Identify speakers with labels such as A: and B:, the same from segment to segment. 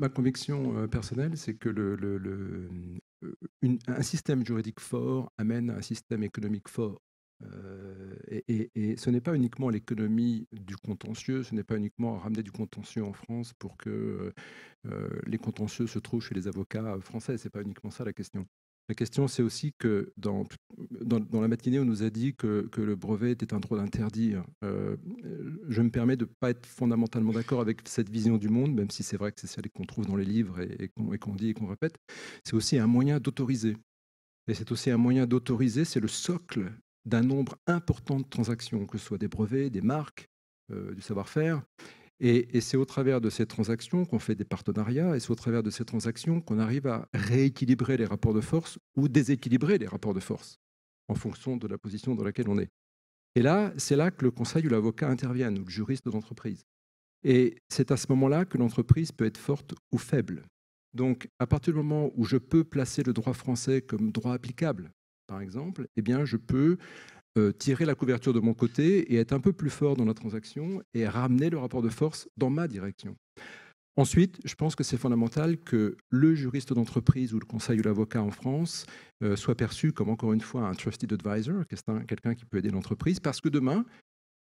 A: ma conviction personnelle, c'est que un système juridique fort amène un système économique fort. Et ce n'est pas uniquement l'économie du contentieux, ce n'est pas uniquement ramener du contentieux en France pour que les contentieux se trouvent chez les avocats français. Ce n'est pas uniquement ça la question. La question, c'est aussi que dans la matinée, on nous a dit que le brevet était un droit d'interdire. Je me permets de ne pas être fondamentalement d'accord avec cette vision du monde, même si c'est vrai que c'est celle qu'on trouve dans les livres et qu'on dit et qu'on répète. C'est aussi un moyen d'autoriser. Et c'est aussi un moyen d'autoriser, c'est le socle d'un nombre important de transactions, que ce soit des brevets, des marques, du savoir-faire. Et c'est au travers de ces transactions qu'on fait des partenariats, et c'est au travers de ces transactions qu'on arrive à rééquilibrer les rapports de force ou déséquilibrer les rapports de force en fonction de la position dans laquelle on est. Et là, c'est là que le conseil ou l'avocat interviennent, ou le juriste d'entreprise. Et c'est à ce moment-là que l'entreprise peut être forte ou faible. Donc, à partir du moment où je peux placer le droit français comme droit applicable, par exemple, eh bien, je peux tirer la couverture de mon côté et être un peu plus fort dans la transaction et ramener le rapport de force dans ma direction. Ensuite, je pense que c'est fondamental que le juriste d'entreprise ou le conseil ou l'avocat en France soit perçu comme, encore une fois, un trusted advisor, quelqu'un qui peut aider l'entreprise, parce que demain,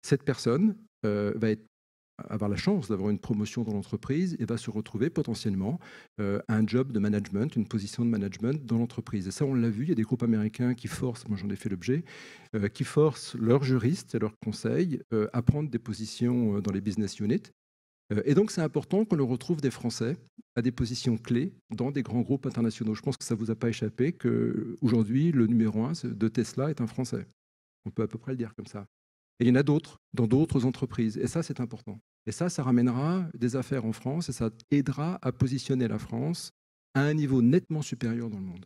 A: cette personne va avoir la chance d'avoir une promotion dans l'entreprise et va se retrouver potentiellement un job de management, une position de management dans l'entreprise. Et ça, on l'a vu, il y a des groupes américains qui forcent, moi j'en ai fait l'objet, qui forcent leurs juristes et leurs conseils à prendre des positions dans les business units. Et donc, c'est important qu'on le retrouve des Français à des positions clés dans des grands groupes internationaux. Je pense que ça ne vous a pas échappé qu'aujourd'hui, le numéro un de Tesla est un Français. On peut à peu près le dire comme ça. Et il y en a d'autres, dans d'autres entreprises. Et ça, c'est important. Et ça ramènera des affaires en France et ça aidera à positionner la France à un niveau nettement supérieur dans le monde.